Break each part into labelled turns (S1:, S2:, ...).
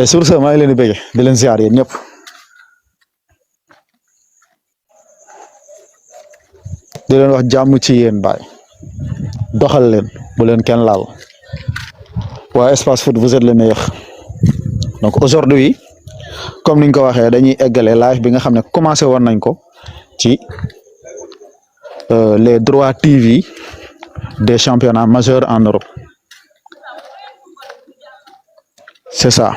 S1: et sur ce maa ngi leen di bëgg di leen ziar yéen ñëpp di leen wax jàmm ci yéen baay doxal leen bu leen kenn laal waa Espace Foot vous êtes les meilleurs. Donc aujourd'hui comme niñ ko waxee dañuy eggale live bi nga xam ne commencé woon nañ ko ci les droits TV des championnats majeurs en Europe c'est ça.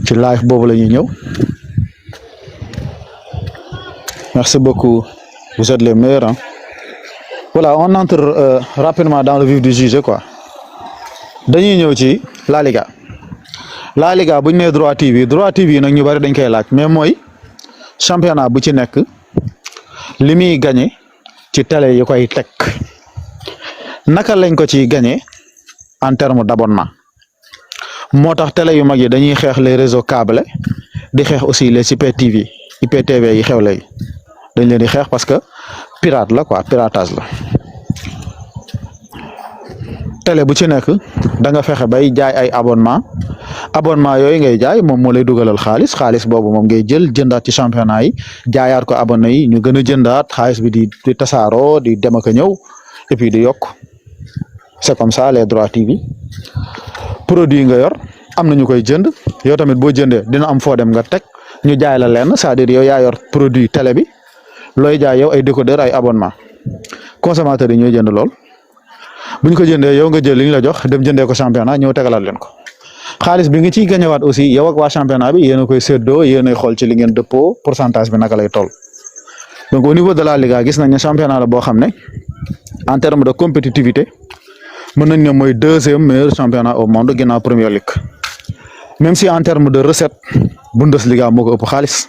S1: ci live boobu la ñuy ñëw. Merci beaucoup, vous êtes les meilleurs hein. Voilà, on entre rapidement dans le vif du sujet quoi. dañuy ñëw ci La Liga bu ñu nee droit TV nag ñu bari dañ koy laaj mais mooy championnat bu ci nekk li muy gagné ci télé yi koy teg naka lañ ko ci gagné en terme d'abonnement moo tax télé yu mag yi dañuy xeex les réseaux câblés di xeex aussi les IPTV yi xew lay dañ leen di xeex parce que pirate la quoi, piratage la. télé bu ci nekk da nga fexe bay jaay ay abonnement yooyu ngay jaay moom moo lay dugalal xaalis boobu moom ngay jël jëndaat ci championnat yi jaayaat ko abonné yi ñu gën a jëndaat xaalis bi di tasaaroo di dem ak a ñëw et puis di yokk. C'est comme ça les droits TV produit nga yor am na ñu koy jënd yow tamit boo jëndee dina am foo dem nga teg ñu jaay la lenn c'est-à-dire yow yaa yor produit télé bi looy jaay yow ay décodeur ay abonnement consommateurs yi ñooy jënd lool. bu ñu ko jëndee yow nga jël li ñu la jox dem jëndee ko championnat ñëw tegalaat leen ko xaalis bi nga ciy gañewaat aussi yow ak waa championnat bi yéen a koy séddoo yéen a xool ci li ngeen dëppoo pourcentage bi naka lay toll. Donc au niveau de la Liga gis nañ ne championnat la boo xam ne en terme de compétitivité mën nañ ne mooy deuxième meilleur championnat au monde ginnaaw Premier League même si en terme de recette Bundesliga moo ko ëpp xaalis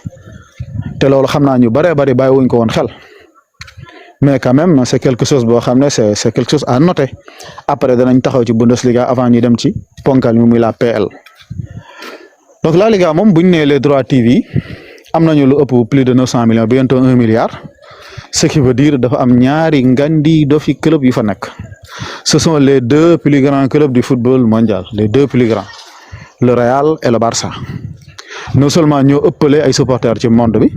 S1: te loolu xam naa ñu bëree bëri bàyyi wuñ ko woon xel. Mais quand même c'est quelque chose boo xam ne c'est quelque chose à noter après danañ taxaw ci Bundesliga avant ñu dem ci ponkal mi muy la PL. Donc la Liga moom bu ñu nee les droits TV am nañu lu ëpp plus de 900 millions bientôt 1 milliard ce qui veut dire dafa am ñaari ngandi dofi club yu fa nekk ce sont les deux plus grands clubs du football mondial les deux plus grands le Real et le Barça. Non seulement ñoo ëppale ay supporters ci monde bi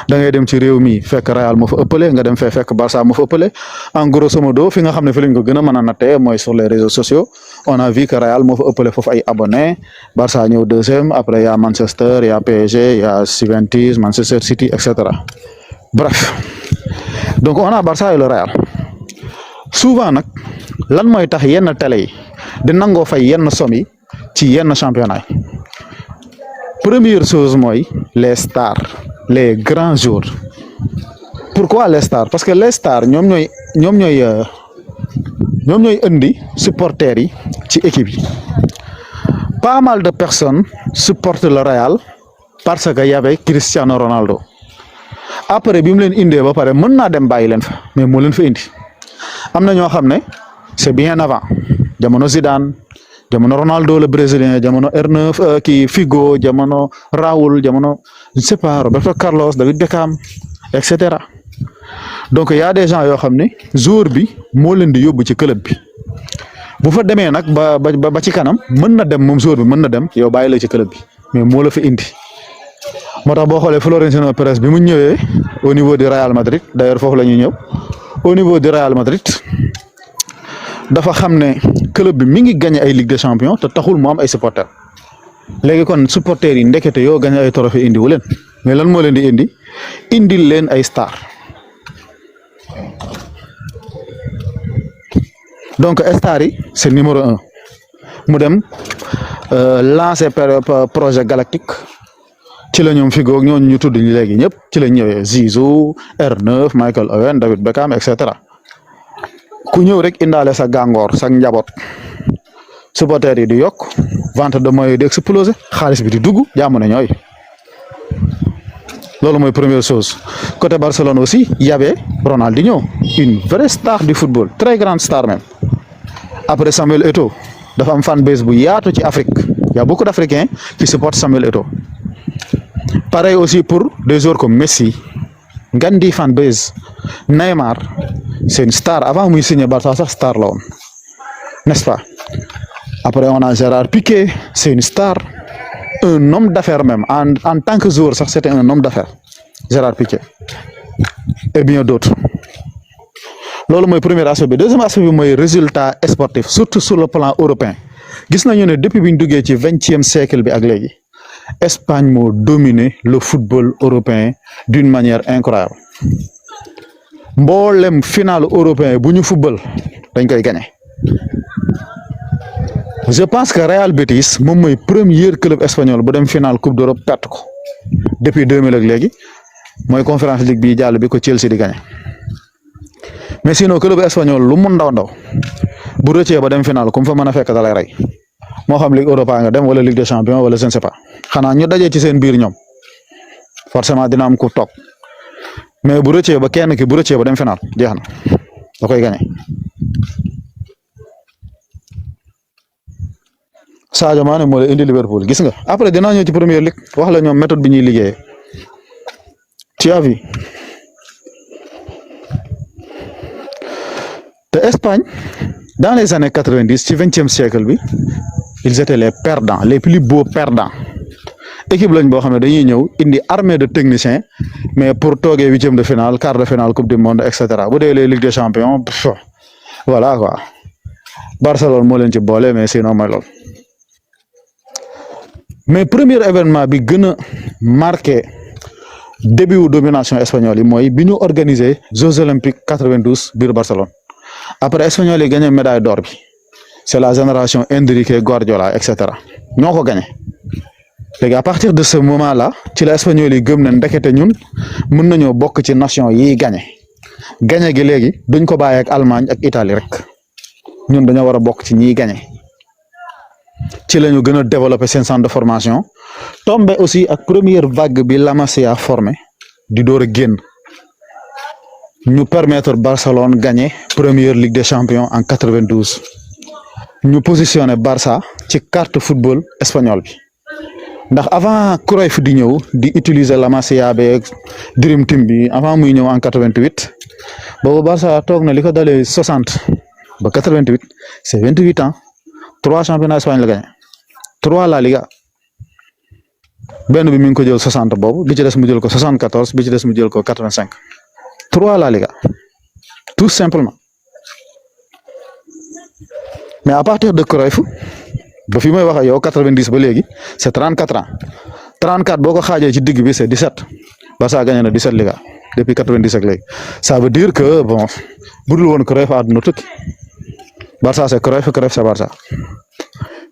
S1: da ngay dem ci réew mi fekk Real moo fa ëppale nga dem fee fekk Barça moo fa ëppale en grosso modo fi nga xam ne fi lañ ko gën a mën a nattee mooy sur les réseaux sociaux on a vu que Real moo fa ëppale foofu ay abonnés Barça ñëw deuxième après y a Manchester y a PSG y a Juventus Manchester City et cetera bref donc on a Barça et le Real souvent nag lan mooy tax yenn télé yi di nangoo fay yenn somme yi ci yenn championnat yi. Première chose mooy les stars les grands joueurs pourquoi les stars parce que les stars ñoom ñooy indi supporters yi ci équipe yi pas mal de personnes supportent le Real parce que y avait Cristiano Ronaldo après bi mu leen indee ba pare mën naa dem bàyyi leen fa mais moo leen fa indi am na ñoo xam ne c'est bien avant jamono Zidane. jamono Ronaldo le brésilien jamono R9 kii Figo jamono Raúl jamono je ne sais pas Roberto Carlos David Beckham et cetera donc y a des gens yoo xam ne joueur bi moo leen di yóbbu ci club bi bu fa demee nag ba ci kanam mën na dem moom joueur bi mën na dem yow bàyyi la ci club bi mais moo la fa indi moo tax boo xoolee Florentino Pérez bi mu ñëwee au niveau du Real Madrid d'ailleurs foofu la ñuy ñëw au niveau du Real Madrid. dafa xam ne club bi mi ngi gagné ay Ligue des Champions te taxul mu am ay supporters léegi kon supporters yi ndekete yoo gagné ay trophées indi wu leen mais lan moo leen di indil leen ay stars donc stars yi c'est numéro 1 mu dem lancer projet galactique ci la ñoom Figo ñooñu ñu tudd léegi ñëpp ci la ñëwee Zizou R9 Michael Owen David Beckham et cetera. ku ñëw rek indaale sa gàngoor sa njaboot supporters yi di yokk vente de maillots di exploser xaalis bi di dugg jàmm na ñooy loolu mooy première chose côté Barcelone aussi y avait Ronaldinho une vraie star du football très grande star même après Samuel Eto'o dafa am fan base bu yaatu ci Afrique y a beaucoup d'Africains qui supportent Samuel Eto'o pareil aussi pour des joueurs comme Messi Gandhi fan base Neymar c'est une star avant muy signer Barça sax star la woon n'est-ce pas. Après on a Gérard Piqué c'est une star, un homme d'affaires même en tant que joueur sax c'était un homme d'affaires Gérard Piqué et bien d'autres. Loolu mooy premier aspect bi. Deuxième aspect bi mooy résultat sportif surtout sur le plan européen. Gis nañu ne depuis bi ñu duggee ci 20e siècle bi ak léegi Espagne moo dominé le football européen d'une manière incroyable. Mboolem final européen bu ñu football dañ koy gagné. Je pense que Real Betis moom mooy premier club espagnol bu dem final coupe d'Europe perte ko depuis 2000 ak léegi mooy conférence ligue bi jàll bi ko Chelsea di gagné. Mais sinon club espagnol lu mu ndaw ndaw bu rëccee ba dem final comme fa mën a fekk da lay rey moo xam Ligue Europa nga dem wala Ligue des Champions wala je ne sais pas xanaa ñu dajee ci seen biir ñoom forcément dina am ku toog mais bu rëccee ba kenn ki bu rëccee ba dem final jeex na da koy gagné. Sadio Mané moo la indi Liverpool gis nga après dinaa ñëw ci Premier League wax la ñoom méthode bi ñuy liggéeyee. Tu as vu te Espagne dans les années 90 ci 20e siècle bi ils étaient les perdants les plus beaux perdants. Équipe lañ boo xam ne dañuy ñëw indi armée de techniciens mais pour toogee 8e de finale quart de finale coupe du monde et cetera bu dee les Ligue des Champions voilà quoi Barcelone moo leen ci boole mais sinon mooy loolu. Mais premier événement bi gën a marqué début wu domination espagnole yi mooy bi ñu organisé Jeux olympiques 92 biir Barcelone. Après espagnol yi gagné médaille d'or bi c'est la génération Enrique Guardiola et cetera ñoo ko gagné léegi à partir de ce moment là ci la espagnol yi gëm ne ndekete ñun mën nañoo bokk ci nation yi gagné gi léegi duñ ko bàyyi ak Allemagne ak Italie rek ñun dañoo war a bokk ci ñiy gagné. Ci la ñu gën a développer seen centre de formation tombé aussi ak première vague bi La Masia formé di door a génn ñu permettre Barcelone gagner première Ligue des Champions en 92 ñu positionné Barça ci carte football espagnol bi ndax avant Cruyff di ñëw di utiliser La Masia beeg Dream Team bi avant muy ñëw en 88 boobu Barça toog na li ko dalee 60 ba 88 c'est 28 ans. 3 championnats Espagne la gagné 3 La Liga benn bi mi ngi ko jël 60 boobu bi ci des mu jël ko 74 bi ci des mu jël ko 85 3 La Liga tout simplement. Mais à partir de Cruyff ba fi may wax ak yow 90 ba léegi c'est 34 ans 34 boo ko xaajee ci digg bi c'est 17 Barça gagné na 17 Liga depuis 90 ak léegi ça veut dire que bon budul woon Cruyff àdduna tukki. Barça c'est Cruyff c'est Barça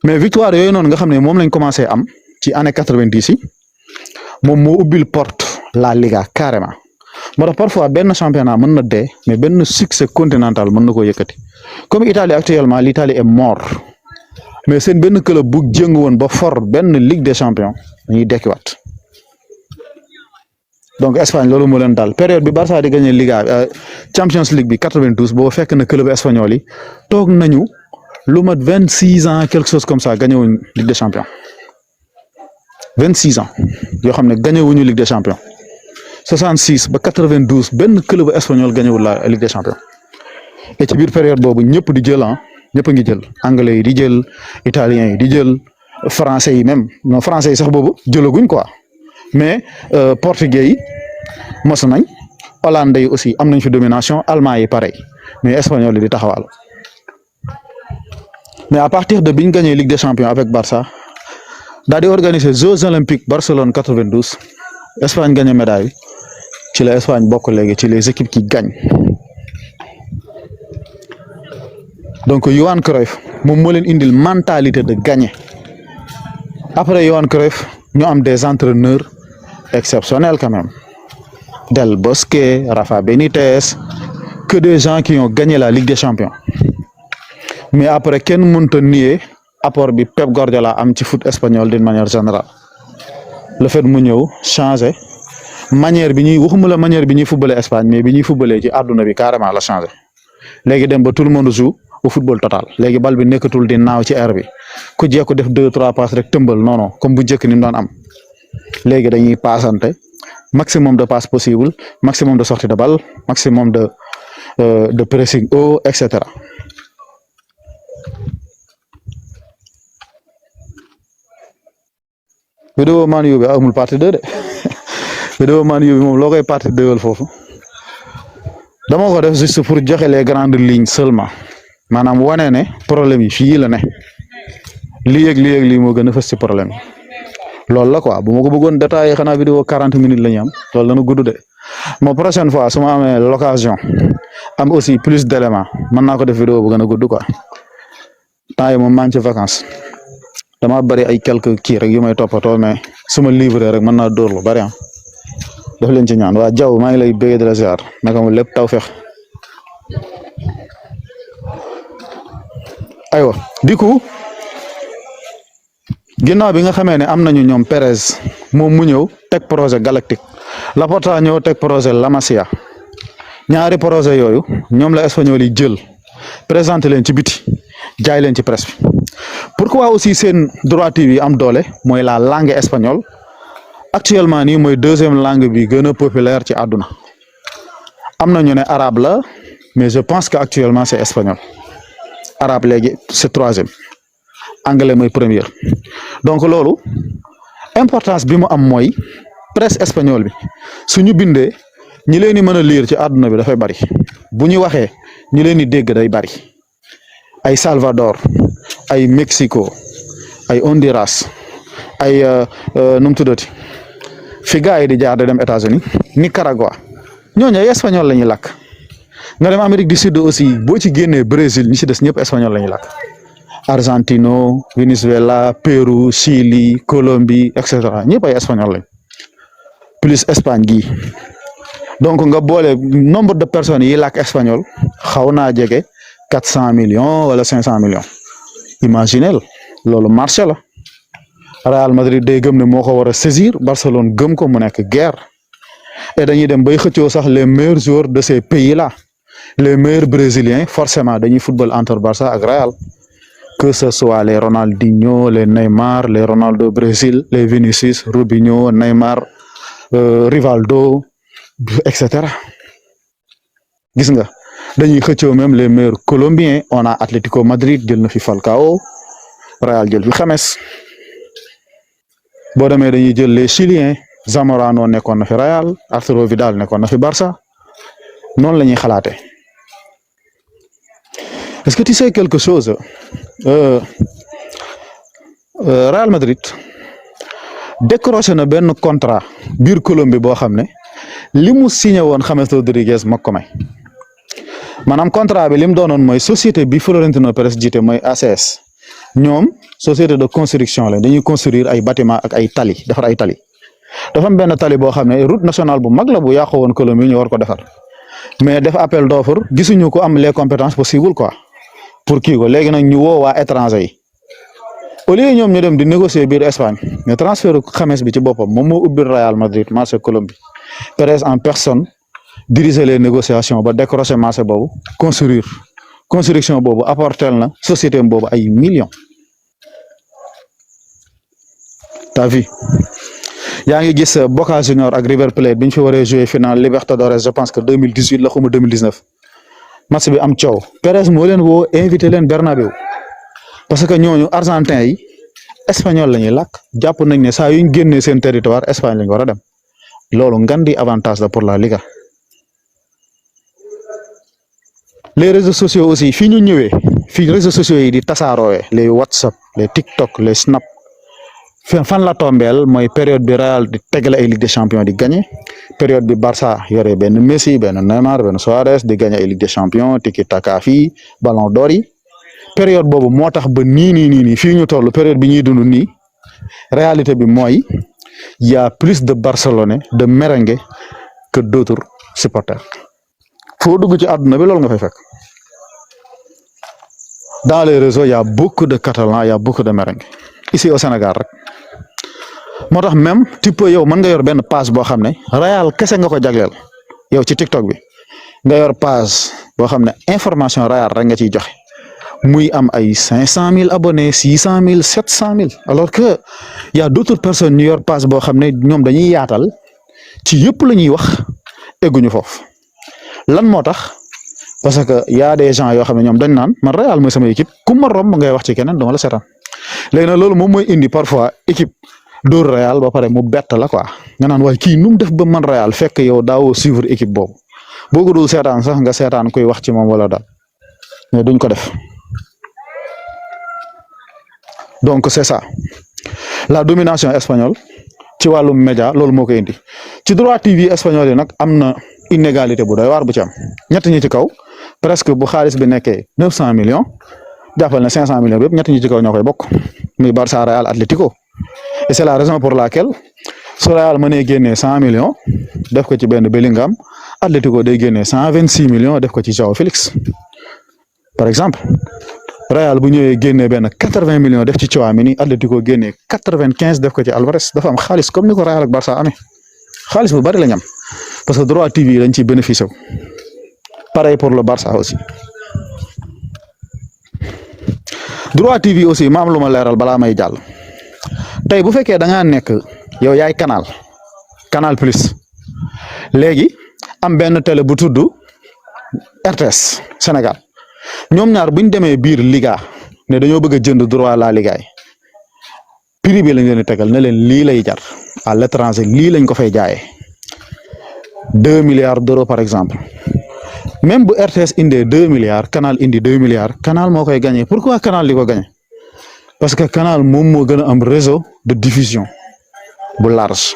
S1: mais victoire yooyu noonu nga xam ne moom lañ commencé am ci année 90 yi moom moo ubbil porte la Liga carrément moo tax parfois benn championnat mën na dee mais benn succès continental mën na koo yëkkati comme Italie actuellement l'Italie est mort mais seen benn club bu jëng woon ba for benn Ligue des Champions dañuy dekkiwaat donc Espagne loolu moo leen daal période bi Barça di gagné Liga Champions League bi 92 boo fekk na club espagnol yi toog nañu lu mat 26 ans quelque chose comme ça gagné wuñ Ligue des Champions 26 ans yoo xam ne gagné wuñu Ligue des Champions 66 ba 92 benn club espagnol gagné wul la Ligue des Champions et ci biir période boobu ñëpp di jël ñëpp a ngi jël anglais yi di jël italiens yi di jël français yi même non français yi sax boobu jëlaguñ quoi. Mais portugais yi mos nañ hollandais yi aussi am nañ fi domination allemand yi pareil mais espagnol yi di taxawal mais à partir de biñ gagné Ligue des Champions avec Barça daal di organiser Jeux olympiques Barcelone 92 Espagne gagné médaille bi ci la Espagne bokk léegi ci les équipes qui gagnent donc Johan Cruyff moom moo leen indil mentalité de gagner après Johan Cruyff ñu am des entraîneurs exceptionnels quand même Del Bosque, Rafa Benitez, que des gens qui ont gagné la Ligue des Champions mais après kenn mënut a nier apport bi Pep Guardiola am ci foot espagnol d'une manière générale le fait mu ñëw changer manière bi ñuy waxuma la manière bi ñuy footballé Espagne mais bi ñuy footballé ci àdduna bi carrément la changer léegi dem ba tout le monde joue au football total léegi bal bi nekkatul di naaw ci air bi ku jekku def 2-3 passes rek tëmbal non non comme bu njëkk ni mu doon am léegi dañuy paasante maximum de passes possible, maximum de sortie de balle, maximum de pressing haut, etc. vidéo Man U bi amul partie 2 de vidéo Man U bi moom loo koy partie 2 foofu dama ko def juste pour joxe les grandes lignes seulement maanaam wane ne problème yi fii la ne lii ak lii moo gën a fës ci problème yi loolu la quoi bu ma ko bëggoon détaillé xanaa vidéo 40 minutes la ñu am loolu dana gudd de ma prochaine fois su ma amee l'occasion am aussi plus d'éléments mën naa ko def vidéo bu gën a gudd quoi temps yi moom maa ngi ci vacances dama bari ay quelques kii rek yu may toppatoo mais su ma livré rek mën naa dóor lu bari def leen ci ñaan waa Jaw maa ngi lay bëgg de la ziar naka ma lépp taw feex aywa du coup ginnaaw bi nga xamee ne am nañu ñoom Pérez moom mu ñëw teg projet Galactique Laporta ñëw teg projet La Masia ñaari projet yooyu ñoom la espagnol yi jël présenté leen ci biti jaay leen ci presse bi pourquoi aussi seen droiture yi am doole mooy la langue espagnole actuellement nii mooy deuxième langue bi gën a populaire ci àdduna am na ñu ne arabe la mais je pense que actuellement c'est espagnol arabe léegi c'est troisième anglais mooy première donc loolu importance bi mu am mooy presse espagnole bi suñu bindee ñi leen di mën a lire ci àdduna bi dafay bari bu ñu waxee ñi leen di dégg day bari ay Salvador ay Mexico ay Honduras ay nu mu tuddati fi gars yi di jaar de dem États-Unis Nicaragua ñooñu ay espagnol la ñuy làkk nga dem Amérique du Sud aussi boo ci génnee Brésil ñi ci des ñëpp espagnol la ñuy làkk Argentino Venezuela Pérou Chili Colombie et cetera ñëpp ay espagnol lañ plus Espagne gi donc nga boole nombre de personnes yi làkk espagnol xaw naa jege 400 millions wala 500 millions imaginez loolu marché la Real Madrid day gëm ne moo ko war a saisir Barcelone gëm ko mu nekk guerre et dañuy dem bay xëccoo sax les meilleurs joueurs de ces pays là les meilleurs brésiliens forcément dañuy football entre Barça ak Real que ce soit les Ronaldinho les Neymar les Ronaldo Brésil les Vinicius Robinho Neymar Rivaldo et cetera gis nga dañuy xëccoo même les meilleurs colombiens on a Atlético Madrid jël na fi Falcao Real jël fi James boo demee dañuy jël les Chiliens Zamorano nekkoon na fi Real Arturo Vidal nekkoon na fi Barça noonu la ñuy xalaatee est-ce que tu sais quelque chose Real Madrid décroché na benn contrat biir Colombie boo xam ne li mu signé woon James Rodriguez moo ko may maanaam contrat bi li mu doonoon mooy société bi Florentino Pérez jiite mooy ACS ñoom société de construction la dañuy construire ay bâtiment ak ay tali defar ay tali dafa am benn tali boo xam ne route nationale bu mag la bu yàqoo woon Colombie ñu war ko defar mais def appel d'offre gisuñu ko am les compétences possibles quoi pour kii ko léegi nag ñu woo waa étranger yi au lieu ñoom ñu dem di négocier biir Espagne mais transfert James bi ci boppam moom moo ubbi Real Madrid marché Colombie Pérez en personne diriger les négociations ba décrocher marché boobu construction boobu apportel na société boobu ay millions t'as vu yaa ngi gis Boca Junior ak River Plate bi ñu fi waree jouer final Libertadores je pense que 2018 la xuma 2019 match bi am coow Pérez moo leen woo invité leen Bernabéu parce que ñooñu argentin yi espagnol la ñuy làkk jàpp nañ ne saa yuñ génnee seen territoire Espagne lañ war a dem loolu ngan di avantage la pour la Liga. Les réseaux sociaux aussi fii ñu ñëwee fii réseaux sociaux yi di tasaaroowee les WhatsApp les TikTok les Snap fan la tombeel mooy période bi Real di tegale ay Ligue des Champions di gagné période bi Barça yore benn Messi benn Neymar benn Suarez di gagné ay Ligue des Champions tiki taka fii Ballon d'Or yi période boobu moo tax ba nii fii ñu toll période bi ñuy dund nii réalité bi mooy y a plus de Barcelonais de merengue que d'autres supporters foo dugg ci àdduna bi loolu nga fay fekk dans les réseaux y a beaucoup de Catalans y a beaucoup de merengue ici au Sénégal rek moo tax même tu peux yow mën nga yor benn page boo xam ne Real kese nga ko jagleel yow ci TikTok bi nga yor page boo xam ne information Real rek nga ciy joxe muy am ay 500 000 abonnés 600 000 700 000 alors que y a d'autres personnes ñu yor page boo xam ne ñoom dañuy yaatal ci yëpp la ñuy wax egguñu foofu lan moo tax parce que y a des gens yoo xam ne ñoom dañ naan man Real mooy sama équipe ku ma romb ngay wax ci keneen dama la seetaan léegi nag loolu moom mooy indi parfois équipe dóor Real ba pare mu bett la quoi nga naan waaye kii nu mu def ba man Real fekk yow daawoo suivre équipe boobu boo ko dul seetaan sax nga seetaan kuy wax ci moom wala daal mais duñ ko def donc c'est ça la domination espagnole ci wàllum média loolu moo koy indi ci droit TV espagnol yi nag am na inégalité bu doy waar bu ci am ñett ñi ci kaw presque bu xaalis bi nekkee 900 millions jàppal na 500 millions bi yëpp ñett ñi ci kaw ñoo koy bokk muy Barça Real Atlético et c'est la raison pour laquelle su Real mënee génnee 100 millions def ko ci benn Bellingham Atlético day génnee 126 millions def ko ci João Félix par exemple Real bu ñëwee génnee benn 80 millions def ci Tchouaméni Atlético génnee 95 def ko ci Alvarez dafa am xaalis comme ni ko Real ak Barça amee xaalis bu bari la ñu am parce que droit TV dañ ciy bénéficié wu pareil pour le Barça aussi droit TV aussi ma am lu ma leeral balaa may jàll tey bu fekkee da ngaa nekk yow yaay canal plus léegi am benn télé bu tudd RTS Sénégal ñoom ñaar buñ demee biir Liga ne dañoo bëgg a jënd droit la Liga yi prix bi lañ leen di tegal ne leen lii lay jar à l'étranger lii lañ ko fay jaayee 2 milliards d'euros par exemple même bu RTS indee 2 milliards Canal indi 2 milliards Canal moo koy gagné pourquoi Canal di ko gagné parce que Canal moom moo gën a am réseau de diffusion bu large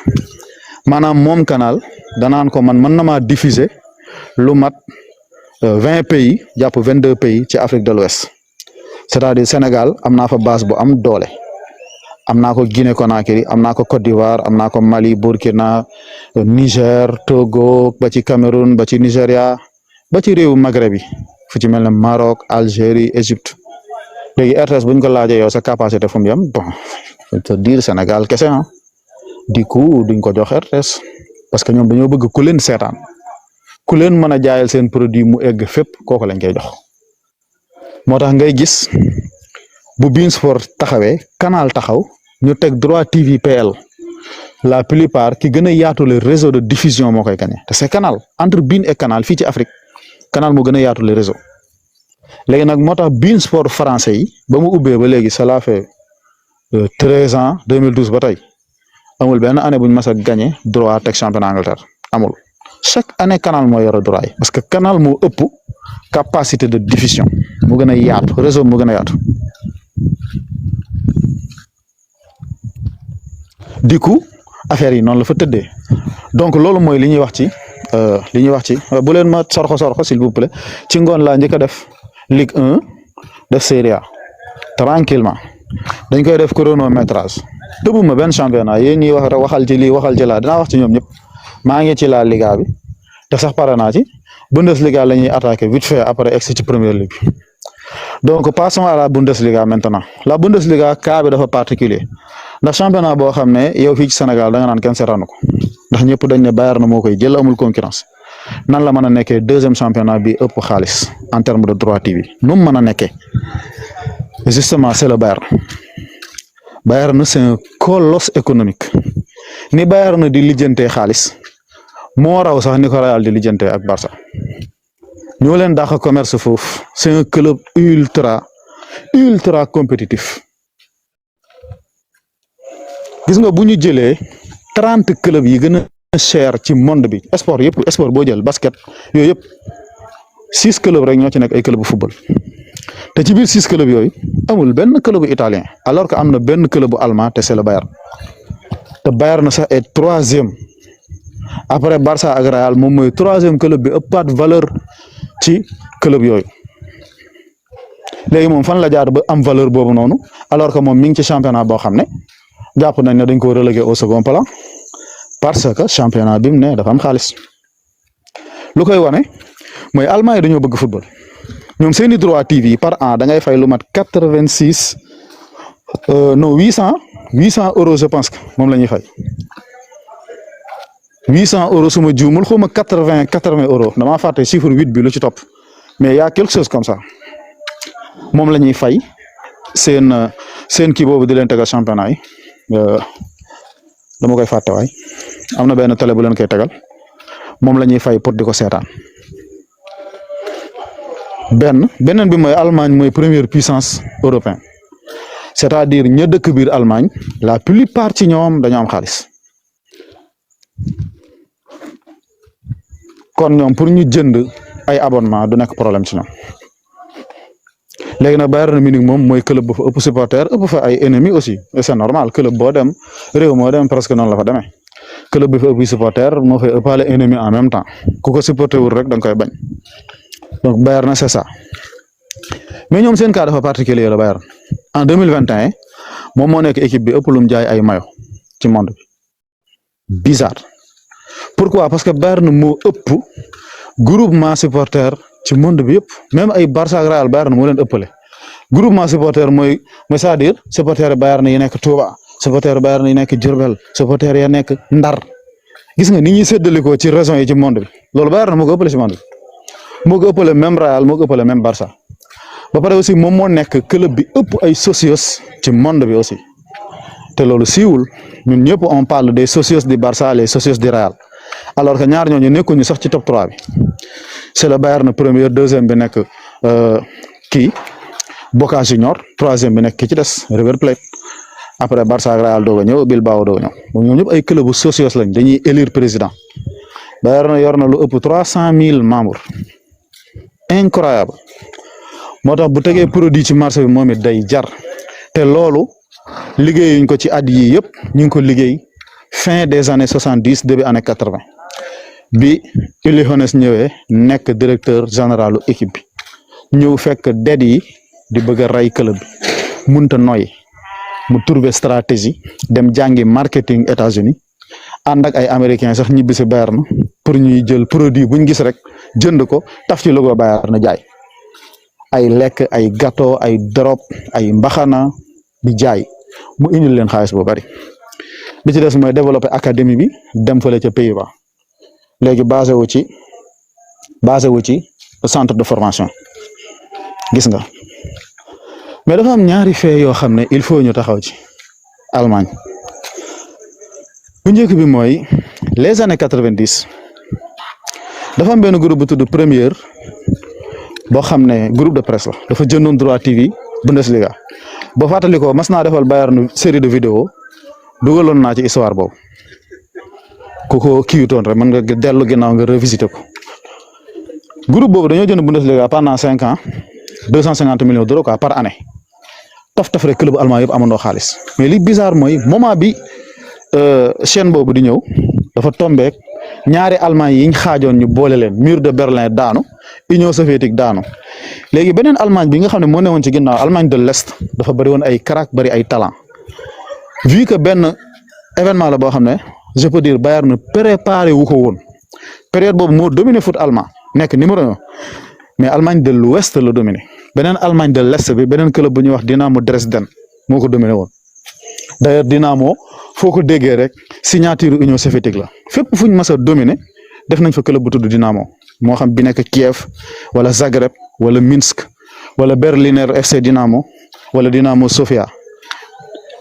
S1: maanaam moom Canal danaan ko man mën na maa diffuser lu mat 20 pays jàpp 22 pays ci Afrique de l'Ouest c'est-à-dire Sénégal am naa fa base bu am doole am naa ko Guinée Conakry am naa ko Côte d'Ivoire am naa ko Mali Burkina Niger Togo ba ci Cameroun ba ci Nigéria ba ci réewu Maghreb yi fu ci mel ne Maroc Algérie Égypte léegi RTS buñ ko laajee yow sa capacité fu mu yem bon te dire Sénégal kese ah du coup duñ ko jox RTS parce que ñoom dañoo bëgg ku leen seetaan ku leen mën a jaayal seen produit mu egg fépp kooku lañ koy jox moo tax ngay gis bu beIN Sport taxawee Canal taxaw ñu teg droit TV PL la plupart ki gën a yaatu le réseau de diffusion moo koy gagné te c'est Canal entre beIN et Canal fii ci Afrique Canal moo gën a yaatu le réseau léegi nag moo tax beIN Sport français yi ba mu ubbee ba léegi cela fait 13 ans 2012 ba tey amul benn année buñ mas a gagné droit teg championnat Angleterre amul chaque année Canal moo yore droit yi parce que Canal moo ëpp capacité de diffusion mu gën a yaatu réseau mu gën a yaatu du coup affaire yi noonu la fa tëddee donc loolu mooy li ñuy wax ci bu leen ma sorxo s'il vous plaît ci ngoon laa njëkk a def Ligue 1 def Serie A tranquillement dañ koy def chronométrage tëbuma benn championnat yéen ñuy wax waxal ci lii waxal ci laa dinaa wax ci ñoom ñëpp maa ngi ci la Liga bi te sax pare naa ci Bundesliga la ñuy attaqué vite fait après egg ci première ligue bi donc passons à la Bundesliga maintenant la Bundesliga cas bi dafa particulier ndax championnat boo xam ne yow fii ci Sénégal da nga naan kenn seetaanu ko ndax ñëpp dañ ne Bayern na moo koy jël amul concurrence nan la mën a nekkee deuxième championnat bi ëpp xaalis en terme de droit TV nu mu mën a nekkee justement c'est le Bayern c'est un colosse économique ni Bayern di lijjantee xaalis moo raw sax ni ko Real di lijjantee ak Barça ñoo leen dàq commerce foofu c'est un club ultra compétitif gis nga bu ñu jëlee 30 clubs yi gën a cher ci monde bi sport boo jël basket yooyu yëpp 6 clubs rek ñoo ci nekk ay club bu football te ci biir 6 clubs yooyu amul benn club bu italien alors que am na benn club bu allemand te c'est le Bayern te Bayern sax est 3e après Barça ak Real moom mooy 3e club bi ëppaat valeur ci club yooyu léegi moom fan la jaar ba am valeur boobu noonu alors que moom mi ngi ci championnat boo xam ne jàpp nañ ne dañ ko relégué au second plan parce que championnat bi mu ne dafa am xaalis lu koy wane mooy Allemagne dañoo bëgg football ñoom seeni droit TV par an da ngay fay lu mat 86 non 800 euros je pense que moom la ñuy fay 800 euros suma juumul xaw ma 80 euros damaa fàtte chiffre 8 bi lu ci topp mais y a quelque chose comme ça moom la ñuy fay seen kii boobu di leen tegal championnat yi dama koy fàtte waay am na benn télé bu leen koy tegal moom la ñuy fay pour di ko seetaan beneen bi mooy Allemagne mooy première puissance européenne c'est-à-dire ña dëkk biir Allemagne la plupart ci ñoom dañoo am xaalis kon ñoom pour ñu jënd ay abonnement du nekk problème ci ñoom léegi nag Bayern Munich moom mooy club bu fa ëpp supporter ëpp fa ay ennemis aussi et c'est normal club boo dem réew moo dem presque noonu la fa demee club bi fa ëpp supporter moo fay ëppaale ennemi en même temps ku ko supporter wul rek da nga koy bañ donc Bayern c'est ça mais ñoom seen cas dafa particulier la Bayern en 2021 moom moo nekk équipe bi ëpp lu mu jaay ay maillot ci monde bi bizarre pourquoi parce que Bayern moo ëpp groupement supporter ci monde bi yëpp même ay Barça ak Real Bayern moo leen ëppale groupement supporter mooy c'est-à-dire supporter Bayern yi nekk Touba supporter Bayern yi nekk Diourbel supporter ya nekk Ndar gis nga ni ñuy séddalikoo ci régions yi ci monde bi loolu Bayern moo ko ëppale ci monde bi moo ko ëppale même Real moo ko ëppale même Barça ba pare aussi moom moo nekk club bi ëpp ay socios ci monde bi aussi te loolu siiwul ñun ñëpp on parle des socios du Barça les socios du Real alors que ñaar ñooñu nekkuñu sax ci top 3 bi c'est le Bayern premier deuxième bi nekk kii Boca Juniors troisième bi nekk ki ci des River Plate après Barça ak Real doog a ñëw Bilbao doog a ñëw ñoom ñëpp ay club socios lañ dañuy élire président Bayern yor na lu ëpp 300,000 membres incroyable moo tax bu tegee produit ci marché bi moom it day jar te loolu liggéeyuñ ko ci at yii yëpp ñu ngi ko liggéey fin des années 70 début années 80 bi Uli Hoeneß ñëwee nekk directeur généralu équipe bi ñëw fekk det yi di bëgg a rey club bi munta noy mu trouver stratégie dem jàngi marketing États-Unis ànd ak ay américains sax ñibbi si Bayern pour ñuy jël produit buñ gis rek jënd ko taf ci logo Bayern na jaay ay lekk ay gâteau ay drop ay mbaxana di jaay mu indil leen xaalis bu bari bi ci des mooy développer académie bi dem fële ca Pays-Bas léegi basé wu ci centre de formation gis nga mais dafa am ñaari fee yoo xam ne il faut ñu taxaw ci Allemagne bu njëkk bi mooy les années 90 dafa am benn groupe bu tudd Première boo xam ne groupe de presse la dafa jëndoon droit TV Bundesliga boo fàttali ko mas naa defal Bayern série de vidéo dugaloon naa ci histoire boobu ku ko kiiwutoon rek mën nga dellu ginnaaw nga revisiter ko groupe boobu dañoo jënd Bundesliga pendant 5 ans 250 millions d'euros quoi par année taf rek club allemand yëpp amandoo xaalis mais li bizarre mooy moment bi chaîne boobu di ñëw dafa tombeek ñaari allemand yi ñu xaajoon ñu boole leen mur de Berlin daanu Union soviétique daanu léegi beneen Allemagne bi nga xam ne moo newoon ci ginnaaw Allemagne de l'Est dafa bëri woon ay crack bëri ay talent vu que benn événement la boo xam ne je peux dire Bayern préparé wu ko woon période boobu moo dominé foot allemand nekk numéro 1 mais Allemagne de l'Ouest la dominé beneen Allemagne de l'Est bi beneen club bu ñuy wax Dynamo Dresden moo ko dominé woon d'ailleurs Dynamo foo ko déggee rek signature Union soviétique la fépp fu ñu mas a dominé def nañ fa club bu tudd Dynamo moo xam bi nekk Kiev wala Zagreb wala Minsk wala Berliner FC Dynamo wala Dynamo Sofia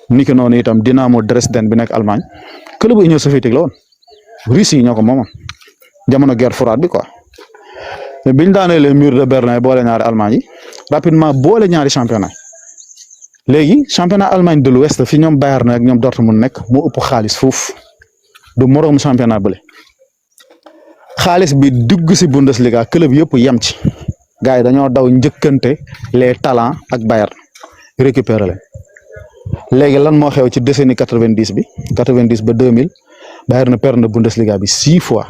S1: niki noonu itam Dynamo Dresden bi nekk Allemagne club Union soviétique la woon Russie ñoo ko moomoon jamono guerre froide bi quoi mais biñ daanee les murs de Berlin boole ñaari Allemagne yi rapidement boole ñaari championnat léegi championnat Allemagne de l'Ouest fi ñoom Bayern ak ñoom Dortmund nekk moo ëpp xaalis foofu du moroom championnat bële xaalis bi dugg si Bundesliga club yëpp yem ci gars yi dañoo daw njëkkante les talents ak Bayern récupérer leen léegi lan moo xew ci décennie 90 bi 90 ba 2000 Bayern perd na Bundesliga bi 6 fois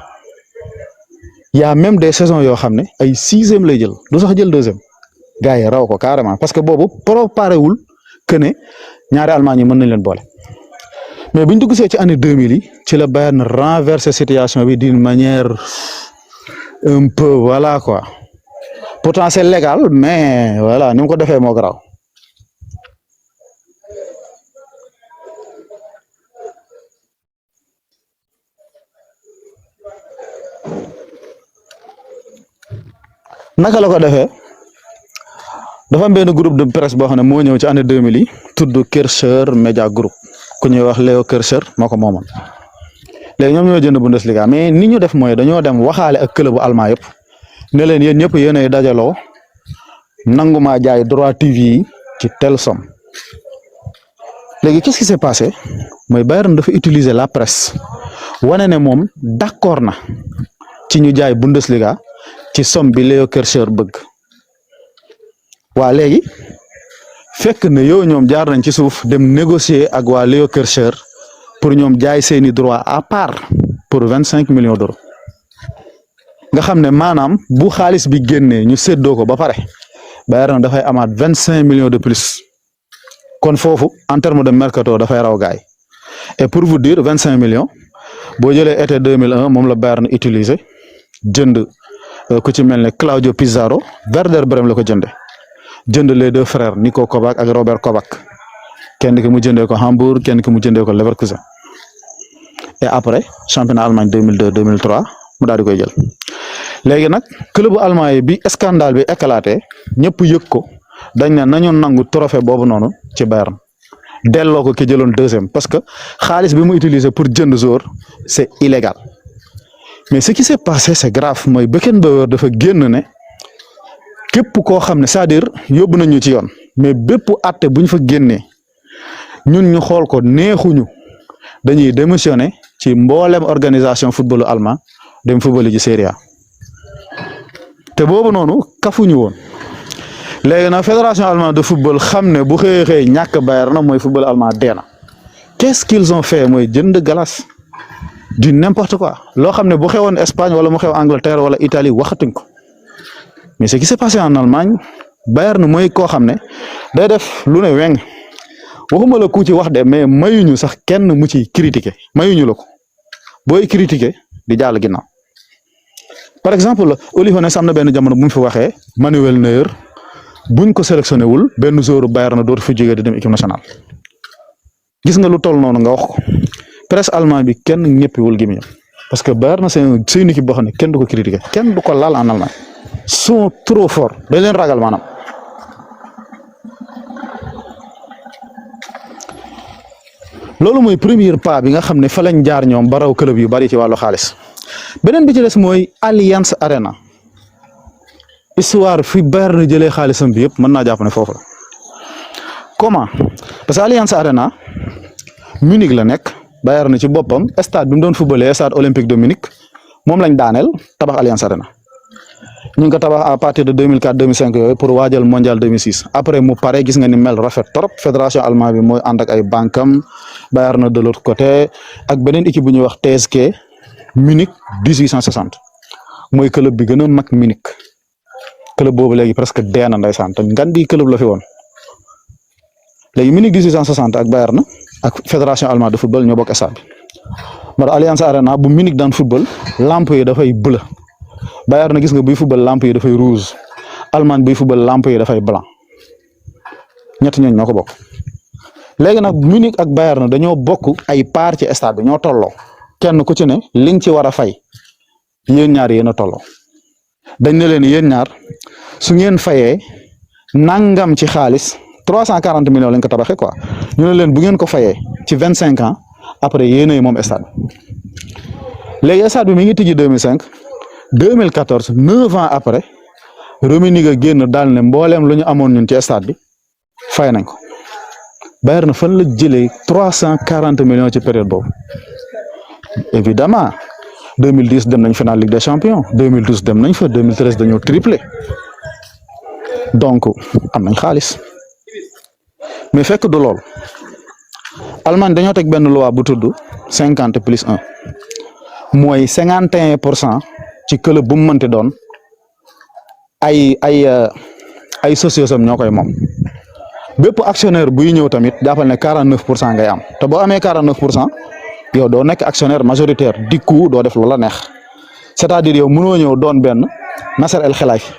S1: y a même des saisons yoo xam ne ay 6e lay jël du sax jël 2e gars yi raw ko carrément parce que boobu préparé wul que ne ñaari Allemagne yi mën nañ leen boole mais buñ dugg see ci année 2000 yi ci la Bayern renverser situation bi d'une manière un peu voilà quoi pourtant c'est légal mais voilà ni mu ko defee moo garaaw naka la ko defee dafa am benn groupe de presse boo xam ne moo ñëw ci année 2000 yi tudd Kircher Media Group ku ñuy wax Leo Kircher moo ko moomoon léegi ñoom ñoo jënd Bundesliga mais ni ñu def mooy dañoo dem waxaale ak club bu allemand yëpp ne leen yéen ñëpp yéenay dajaloo nanguma jaay droit TV yi ci telle somme. léegi qu'est-ce qui s'est passé mooy Bayern dafa utiliser la presse wane ne moom d'accord na ci ñu jaay Bundesliga ci somme bi Leo Kircher bëgg. waa léegi fekk ne yow ñoom jaar nañ ci suuf dem négocier ak waa Leo Kircher pour ñoom jaay seeni droit à part pour 25 millions d'euros nga xam ne maanaam bu xaalis bi génnee ñu séddoo ko ba pare Bayern dafay amaat 25 millions de plus kon foofu en terme de mercato dafay raw gaay et pour vous dire 25 millions boo jëlee été 2001 moom la Bayern utilisé jënd ku ci mel ne Claudio Pizarro Werder Bremen la ko jënd les deux frères Niko Kovac ak Robert Kovac kenn ki mu jëndee ko Hambourg kenn ki mu jëndee ko Leverkusen et après championnat Allemagne 2002 2003 mu daal di koy jël. léegi nag club allemand yi bi scandale bi éclaté ñëpp yëg ko dañ ne nañu nangu trophée boobu noonu ci Bayern delloo ko ki jëloon deuxième parce que xaalis bi mu utilisé pour jënd joueur c'est illégal mais ce qui s'est passé c'est grave mooy Beckenbauer dafa génn ne képp koo xam ne c'est-à-dire yóbbu nañu ci yoon mais bépp àtte bu ñu fa génnee ñun ñu xool ko neexuñu dañuy démissionner ci mboolem organisation footballu allemand dem football ji Serie A te boobu noonu kafuñu woon léegi nag fédération allemande de football xam ne bu xëy ñàkk Bayern na mooy football allemand dee na qu'est-ce qu'ils ont fait mooy jënd galas du n'importe quoi loo xam ne bu xewoon Espagne wala mu xew Angleterre wala Italie waxatuñ ko mais ce qui s'est passé en Allemagne Bayern mooy koo xam ne day def lu ne weng waxuma la ku ci wax de mais mayuñu sax kenn mu ci critiquer mayuñu la ko booy critiquer di jàll ginnaaw par exemple Uli Hoeneß am na benn jamono bu mu fi waxee Manuel Neuer buñ ko sélectionné wul benn joueur Bayern na dootu fi jógee di dem équipe nationale gis nga lu toll noonu nga wax ko presse allemand bi kenn ñëppiwul gi parce que Bayern na c'est une équipe boo xam ne kenn du ko critiquer kenn du ko laal en Allemagne sont trop forts dañ leen ragal maanaam. loolu mooy premier pas bi nga xam ne fa lañ jaar ñoom ba raw club yu bari ci wàllu xaalis beneen bi ci des mooy Allianz Arena histoire fi Bayern jëlee xaalisam bi yëpp mën naa jàpp ne foofu la comment parce que Allianz Arena Munich la nekk Bayern ci boppam stade bi mu doon footballé stade olympique de Munich moom lañ daaneel tabax Allianz Arena ñu ngi ko tabax à partir de 2004 2005 yooyu pour waajal mondial 2006 après mu pare gis nga ni mel rafet trop fédération allemande bi mooy ànd ak ay bankam Bayern de l'autre côté ak beneen équipe bu ñuy wax TSG Munich 1860 mooy club bi gën a mag Munich club boobu léegi presque dee na ndeysaan te ngan di club la fi woon léegi Munich 1860 ak Bayern ak fédération allemande de football ñoo bokk stade bi Allianz Arena bu Munich daan football lampe yi dafay bleu Bayern gis nga buy football lampe yi dafay rouge Allemagne buy football lampe yi dafay blanc ñett ñooñu ñoo ko bokk léegi nag Munich ak Bayern dañoo bokk ay part ci stade bi ñoo tolloo kenn ku ci ne liñ ci war a fay yéen ñaar yéen a tolloo dañ ne leen yéen ñaar su ngeen fayee nangam ci xaalis 340 millions lañ ko tabaxee quoi ñu ne leen bu ngeen ko fayee ci 25 ans après yéenay moom stade bi léegi stade bi mi ngi tijji 2005 2014 9 ans après Rummenigge génn daal ne mbooleem lu ñu amoon ñun ci stade bi fay nañ ko Bayern fan la jëlee 340 millions ci période boobu évidemment 2010 dem nañ finale Ligue des Champions 2012 dem nañ fa 2013 dañoo triplé donc am nañ xaalis mais fekk du lool Allemagne dañoo teg benn loi bu tudd 50+1 mooy 51% ci club bu mu mënti doon ay socios am ñoo koy moom bépp actionnaire buy ñëw tamit jàppal ne 49% ngay am te boo amee 49% yow doo nekk actionnaire majoritaire du coup doo def lu la neex c'est-à-dire yow mënoo ñëw doon benn Nasser El Khelaifi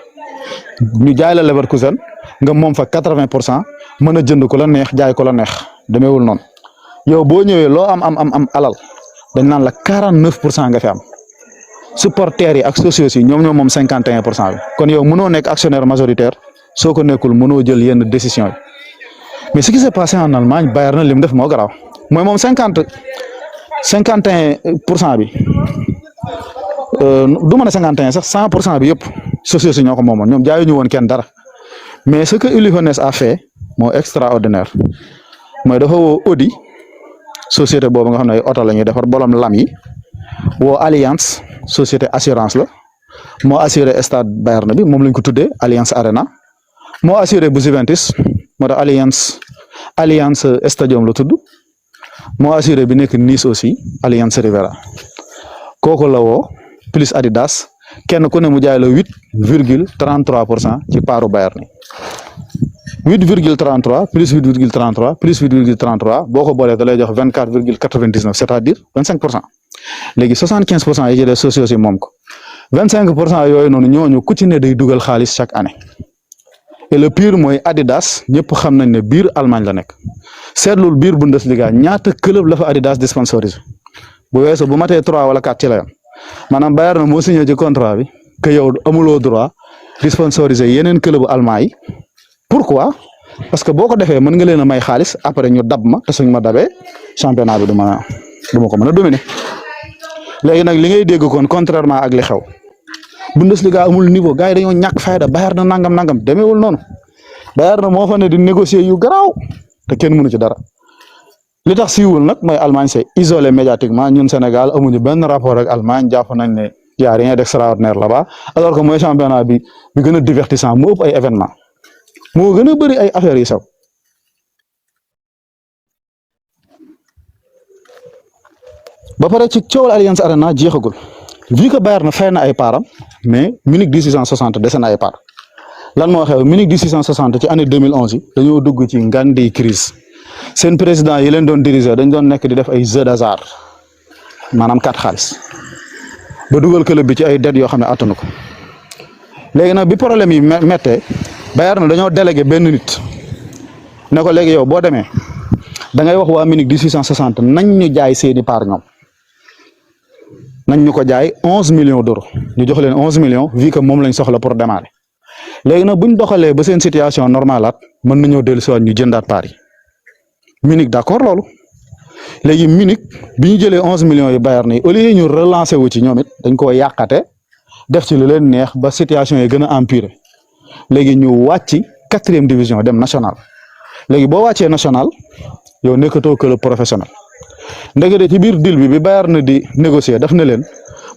S1: ñu jaay la Leverkusen nga moom fa 80% mën a jënd ko la neex jaay ko la neex demeewul noonu yow boo ñëwee loo am alal dañ naan la 49% nga fi am supporters yi ak socios yi ñoom moom 51% bi kon yow mënoo nekk actionnaire majoritaire soo ko nekkul mënoo jël yenn décision yi mais ce qui s'est passé en Allemagne Bayern li mu def moo garaaw mooy moom 50 51% bi du mën a 51 sax 100% bi yëpp société ñoo ko moomoon ñoom jaayuñu woon kenn dara mais ce que Uli Hoeneß a fait moo extraordinaire mooy dafa woo Audi société boobu nga xam ne ay oto la ñuy defar bolom lam yi woo Allianz société assurance la moo assuré stade Bayern bi moom lañ ko tuddee Allianz Arena moo assuré bu Juventus moo tax Allianz Stadium la tudd moo assuré bi nekk Nice aussi Allianz Riviera kooku la woo plus Adidas kenn ku ne mu jaay la 8,33% ci paaru Bayern ni 8,33 plus 8,33 plus 8,33 boo ko boolee da lay jox 24,99 c'est-à-dire 25%. léegi 75% yi ci des sociaux si moom ko 25% yooyu noonu ñooñu ku ci ne day dugal xaalis chaque année et le pire mooy Adidas ñëpp xam nañ ne biir Allemagne la nekk seetlul biir Bundesliga ñaata club la fa Adidas di sponsorisé bu weesoo bu matee 3 wala 4 ci la yam maanaam Bayern moo signé ci contrat bi que yow amuloo droit di sponsoriser yeneen club allemand yi pourquoi parce que boo ko defee mën nga leen a may xaalis après ñu dab ma te suñ ma dabee championnat bi du ma ko mën a dominer. léegi nag li ngay dégg kon contrairement ak li xew Bundesliga amul niveau gars yi dañoo ñàkk fayda Bayern na nangam demeewul noonu Bayern na moo fa ne di négocier yu garaaw te kenn mënu ci dara li tax siiwul nag mooy Allemagne c'est isolé médiatiquement ñun Sénégal amuñu benn rapport ak Allemagne jàpp nañ ne y a rien d'extraordinaire là-bas alors que mooy championnat bi gën a divertissant moo ëpp ay événement moo gën a bëri ay affaires yu sew. ba pare ci coowal Allianz Arena jeexagul vu que Bayern na fay na ay paaram mais Munich 1660 dese na ay paar lan moo xew Munich 1660 ci année 2011 yi dañoo dugg ci ngandi crise seen président yi leen doon diriger dañ doon nekk di def ay jeu d'hasard maanaam kat xaalis ba dugal club bi ci ay dettes yoo xam ne attanu ko léegi nag bi problème yi méttee Bayern na dañoo délégué benn nit ne ko léegi yow boo demee da ngay wax waa Munich 1660 nañ ñu jaay seeni paar ñoom. nañ ñu ko jaay 11 millions d'euros ñu jox leen 11 millions vu que moom lañ soxla pour démarrer léegi nag buñ doxalee ba seen situation normalaat mën nañoo dellusiwaat ñu jëndaat paar yi Munich d'accord loolu léegi Munich bi ñu jëlee 11 millions yi Bayern yi au lieu ñu relancer wu ci ñoom it dañ koo yàqate def ci lu leen neex ba situation yi gën a empirer léegi ñu wàcc 4e division dem national léegi boo wàccee national yow nekkatoo club professionnel. ndege ci biir deal bi Bayern di négocier daf ne leen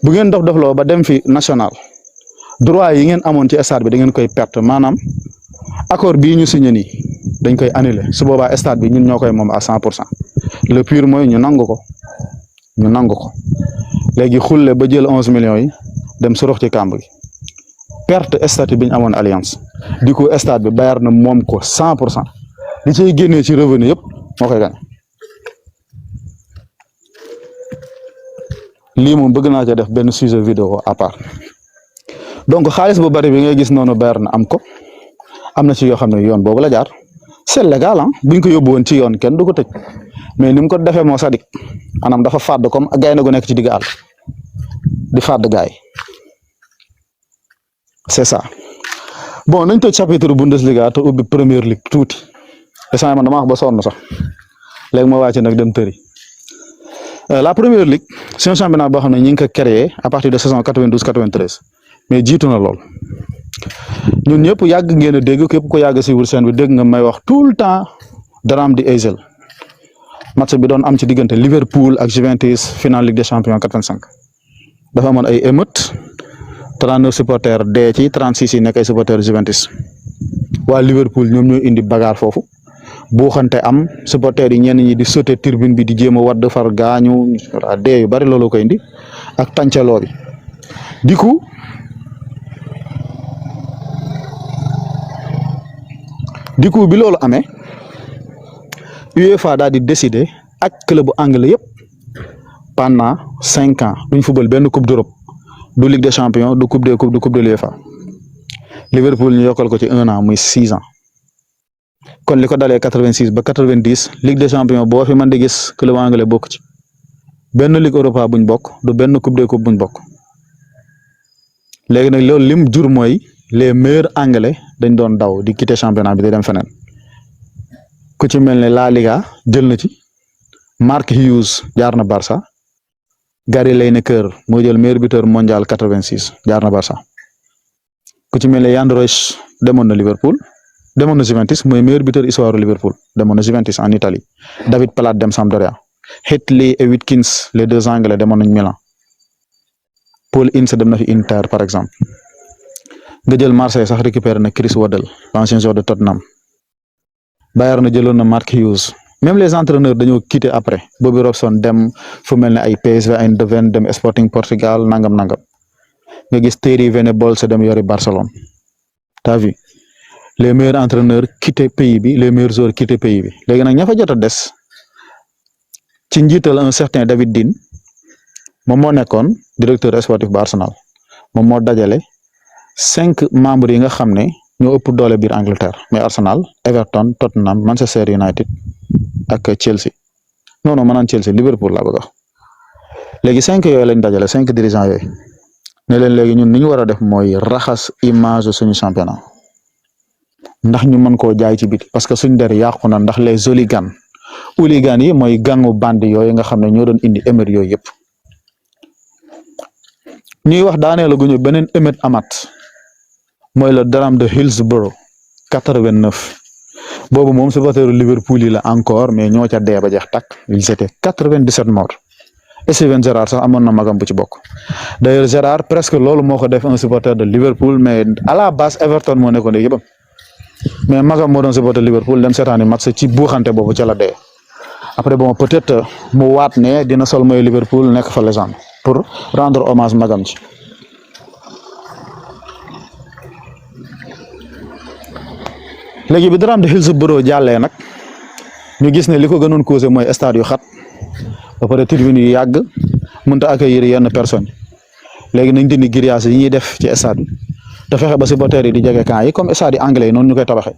S1: bu ngeen dof-dofloo ba dem fi national droit yi ngeen amoon ci stade bi da ngeen koy perte maanaam accord bii ñu signé nii dañ koy annuler su boobaa stade bi ñun ñoo koy moom à 100% le pire mooy ñu nangu ko léegi xulle ba jël 11 millions yi dem surux ci kàmb gi perte statut bi ñu amoon Allianz di ko stade bi Bayern na moom ko 100% li ciy génnee ci revenu yëpp moo koy gañ. lii moom bëgg naa ca def benn sujet vidéo à part donc xaalis bu bari bi ngay gis noonu Bayern am ko am na ci yoo xam ne yoon boobu la jaar c'est légal buñ ko yóbbu woon ci yoon kenn du ko tëj mais ni mu ko defee moo sadik maanaam dafa fàdd comme gaynde gu nekk ci digg àll di fàdd gaay c'est ça bon nañ tëj chapitre Bundesliga te ubbi Premier League tuuti instant man dama wax ba sonn sax léegi ma wàcc nag dem tëri. La Première Ligue c'est un championnat boo xam ne ñu ngi ko créé à partir de saison 92-93 mais jiitu na lool ñun ñëpp yàgg ngeen a dégg képp ko yàgg si wër seen bi dégg nga may wax tout le temps drame di Eisel match bi doon am ci diggante Liverpool ak Juventus finale Ligue des Champions 85 dafa amoon ay émeutes 39 supporters dee ci 36 yi nekk ay supporters Juventus waa Liverpool ñoom ñoo indi bagarre foofu. boo xante am supporters yi ñenn ñi di sauter tribune bi di jéem a wadd far gaañu dee yu bari loolu koy indi ak tàncaloo bi bi loolu amee UEFA daal di décider ak club anglais yëpp pendant 5 ans duñ football benn coupe d'Europe du Ligue des Champions du coupe des coupes du coupe de l'UEFA Liverpool ñu yokkal ko ci 1 an muy 6 ans. kon li ko dalee 86 ba 90 Ligue des Champions boo fi mën di gis club anglais bokk ci benn Ligue Europa buñ bokk du benn coupe des coupes buñ bokk léegi nag loolu lim jur mooy les meilleurs anglais dañ doon daw di quitter championnat bi di dem feneen ku ci mel ne La Liga jël na ci Mark Hughes jaar na Barça Gary Lineker moo jël meilleur buteur mondial 86 jaar na Barça ku ci mel ne Jan Roos demoon na Liverpool demoon na Juventus mooy meilleur buteur histoire Liverpool demoon na Juventus en Italie David Platt dem Sampdoria Heatley et Watkins les deux anglais demoon nañ Milan Paul Ince dem na fi Inter par exemple nga jël Marseille sax récupéré na Chris Waddle l'ancien joueur de Tottenham Bayern na jëloon na Mark Hughes même les entraîneurs dañoo quitté après Bobby Robson dem fu mel ne ay PSV Eindhoven dem Sporting Portugal nangam nga gis Thierry Venables dem yori Barcelone t'as vu les meilleurs entraîneurs quitté pays bi les meilleurs joueurs quitté pays bi léegi nag ña fa jot a des ci njiital un certain David Dean moom moo nekkoon directeur sportif bu Arsenal moom moo dajale 5 membres yi nga xam ne ñoo ëpp doole biir Angleterre mais Arsenal Everton Tottenham Manchester United ak Chelsea non ma naan Chelsea Liverpool laa bëgg a wax léegi 5 yooyu lañ dajale 5 dirigeants yooyu ne leen léegi ñun ni ñu war a def mooy raxas image suñu championnat ndax ñu mën koo jaay ci biti parce que suñ der yàqu na ndax les hooligans yi mooy gangu bandi yooyu nga xam ne ñoo doon indi émeute yooyu yëpp ñuy wax daaneel guñu beneen émeute amat mooy le drame de Hillsborough 89 boobu moom supporteru Liverpool yi la encore mais ñoo ca dee ba jeex takk ils étaient 97 morts et Steven Gerrard sax amoon na magam bu ci bokk d'ailleurs Gerrard presque loolu moo ko def un supporter de Liverpool mais à la base Everton moo nekkoon léegi yëppam mais magam moo doon supporter Liverpool dem seetaani match ci buuxante boobu ca la dee après bon peut-être mu waat ne dina sol mooy Liverpool nekk fa légende pour rendre hommage magam ci léegi bi drame de Hillsborough jàllee nag ñu gis ne li ko gënoon causé mooy stade yu xat ba pare tribune yu yàgg mënta accueillir yenn personnes léegi nañ dindi grillage yi ñuy def ci stade bi te fexe ba supporters yi di jege camp yi comme stade yi anglais yi noonu ñu koy tabaxee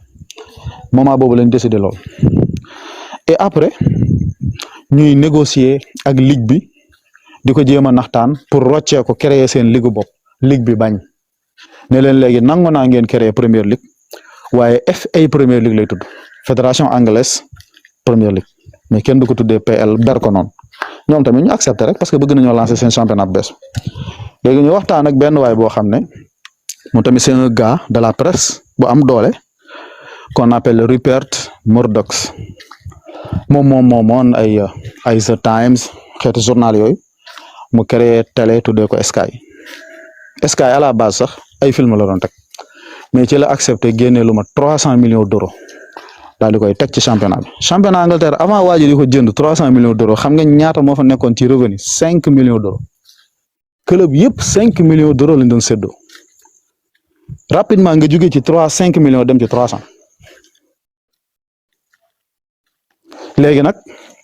S1: moment boobu lañ décidé lool et après ñuy négocier ak ligue bi di ko jéem a naxtaan pour roccee ko créer seen ligue bopp ligue bi bañ ne leen léegi nangu naa ngeen créer première ligue waaye FA première ligue lay tudd fédération anglaise première ligue mais kenn du ko tuddee PL ber ko noonu ñoom tamit ñu accepté rek parce que bëgg nañoo lancer seen championnat bu bees léegi ñu waxtaan ak benn waay boo xam ne moom tamit c'est un gars de la presse bu am doole qu'on appelle Rupert Murdoch moom moomoon ay The Times xeetu journal yooyu mu créé télé tuddee ko Sky à la base sax ay film la doon teg mais ci la accepté génne lu ma 300 millions d'euros daal di koy teg ci championnat Angleterre avant waa ji di ko jënd 300 millions d'euros xam nga ñaata moo fa nekkoon ci revenu 5 millions d'euros club yëpp 5 millions d'euros lañ doon séddoo rapidement nga jóge ci 5 millions dem ci 300 léegi nag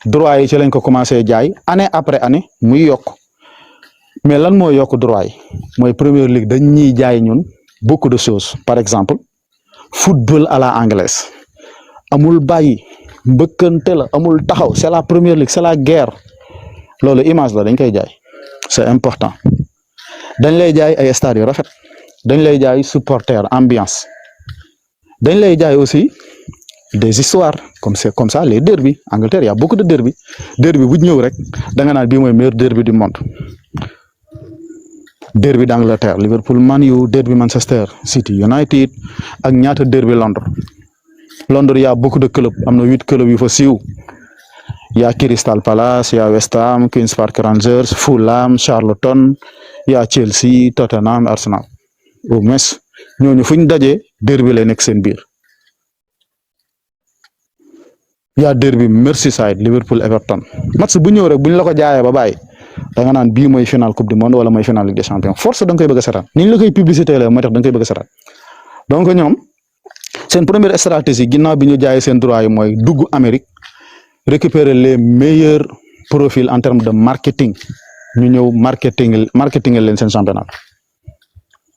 S1: droit yi ci lañ ko commencé jaay année après année muy yokk mais lan moo yokk droit yi mooy première ligue dañ ñuy jaay ñun beaucoup de choses par exemple football à la anglaise amul bàyyi mbëkkante la amul taxaw c'est la première ligue c'est la guerre loolu image la dañ koy jaay c'est important dañ lay jaay ay stades yu rafet dañ lay jaay supporter ambiance dañ lay jaay aussi des histoires comme ça les derby Angleterre y a beaucoup de derby bu ñëw rek da nga naan bii mooy meilleur derby du monde derby d'Angleterre Liverpool Man U derby Manchester City United ak ñaata derby Londres y a beaucoup de clubs am na 8 clubs yu fa siiw y a Crystal Palace y a West Ham Queens Park Rangers Fulham Charlton y a Chelsea Tottenham Arsenal au moins ñooñu fu ñu dajee derby lay nekk seen biir y a derby Merseyside Liverpool Everton match bu ñëw rek bu ñu la ko jaayee ba bàyyi da nga naan bii mooy final coupe du monde wala mooy final ligue des champions force da nga koy bëgg a seetaan ni ñu la koy publicité la mooy tax da nga koy bëgg a seetaan donc ñoom seen première stratégie ginnaaw bi ñu jaayee seen droit yi mooy dugg Amérique récupérer les meilleurs profils en termes de marketing ñu ñëw marketing leen seen championnat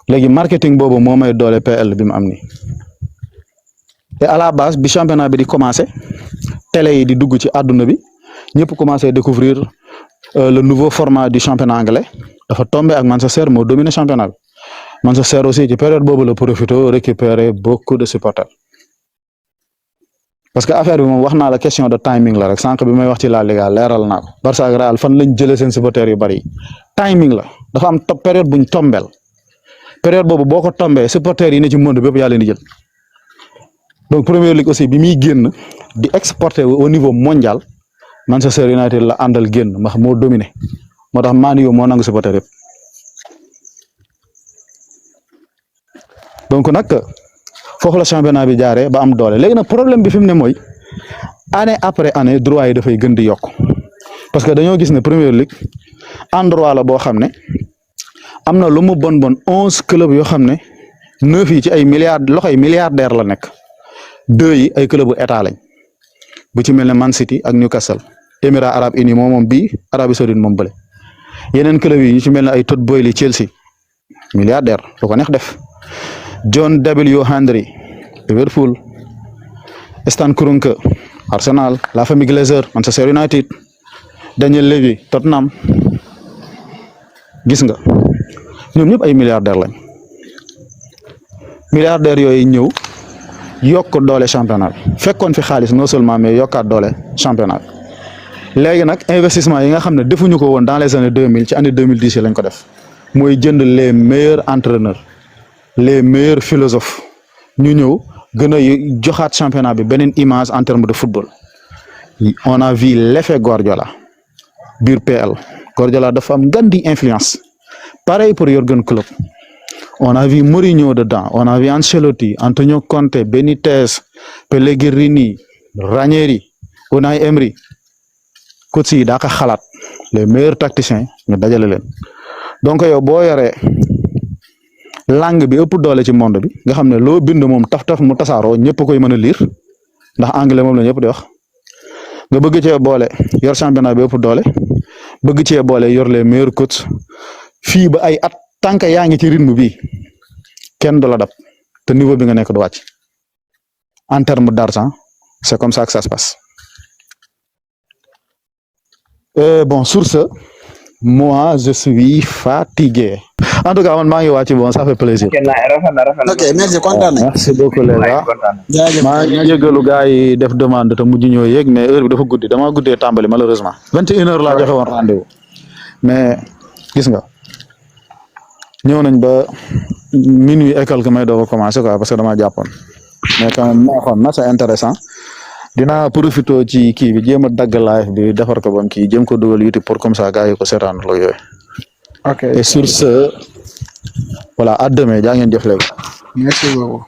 S1: léegi marketing boobu moo may doole PL bi mu am nii et à la base bi championnat bi di commencer télé yi di dugg ci àdduna bi ñëpp commencé découvrir le nouveau format du championnat anglais dafa tombé ak Manchester moo dominé championnat bi Manchester aussi ci période boobu la profité récupérer beaucoup de supporters parce que affaire bi moom wax naa la question de timing la rek sànq bi may wax ci La Liga leeral naa ko Barça ak Real fan lañ jëlee seen supporters yu bari timing la dafa am période buñ tombeel période boobu boo ko tombee supporters yi ne ci monde bépp yaa leen di jël donc Premier League aussi bi muy génn di exporter au niveau mondial Manchester United la àndal génn ndax moo dominé moo tax Man U moo nangu supporters yëpp donc nag foofu la championnat bi jaaree ba am doole léegi nag problème bi fi mu ne mooy année après année droit yi dafay gën di yokk parce que dañoo gis ne Premier League endroit la boo xam ne am na lu mu bon 11 clubs yoo xam ne 9 yi ci ay milliards loxoy milliardaire la nekk 2 yi ay club bu état lañ bu ci mel ne Man City ak Newcastle Émirats Arabes Unis moom bii Arabie Saoudite moom bële yeneen club yi ñu ci mel ne ay Todd Boehly Chelsea milliardaire lu ko neex def. John W. Henry Liverpool Stan Kroenke Arsenal la famille Glazer Manchester United Daniel Levy Tottenham gis nga ñoom ñëpp ay milliardaires lañ milliardaires yooyu ñëw yokk doole championnat bi fekkoon fi xaalis non seulement mais yokkaat doole championnat bi léegi nag investissement yi nga xam ne defuñu ko woon dans les années 2000 ci année 2010 yi lañ ko def mooy jënd les meilleurs entraîneurs les meilleurs philosophes ñu ñëw gën a joxaat championnat bi beneen image en termes de football on a vu l'effet Guardiola biir PL Guardiola dafa am grande influence pareil pour Jürgen Klopp on a vu Mourinho dedans on a vu Ancelotti Antonio Conte Benitez Pellegrini Ranieri Unai Emery coach yi daa ko xalaat les meilleurs tacticiens ñu dajale leen donc yow boo yoree langue bi ëpp doole ci monde bi nga xam ne loo bind moom taf mu tasaaroo ñëpp koy mën a lire ndax anglais moom la ñëpp di wax nga bëgg cee boole yor championnat bi ëpp doole bëgg cee boole yor les meilleurs coachs fii ba ay at tànk yaa ngi ci rythme bi kenn du la dab te niveau bi nga nekk du wàcc en terme d'argent c'est comme ça que ça se passe bon sur ce moi je suis fatigué en tout cas man maa ngi wàcc bon ça fait plaisir.
S2: ok merci kontaan nañ.
S1: merci beaucoup les gars. maa ngi jégalu gars yi def demande te mujj ñoo yéeg mais heure bi dafa guddi damaa guddee tàmbali malheureusement 21h laa joxe woon rendez-vous mais gis nga ñëw nañ ba minuit et quelque may doog a commencé quoi parce que damaa jàppoon mais quand même neexoon na c'est intéressant dinaa profité ci kii bi jéem a dagg live bi defar ko bam kii jéem ko dugal YouTube pour comme ça gars yi ko seetaan la yooyu.
S2: ok
S1: et sur ce voilà à demain jaa ngeen jëf léegi.
S2: merci beaucoup.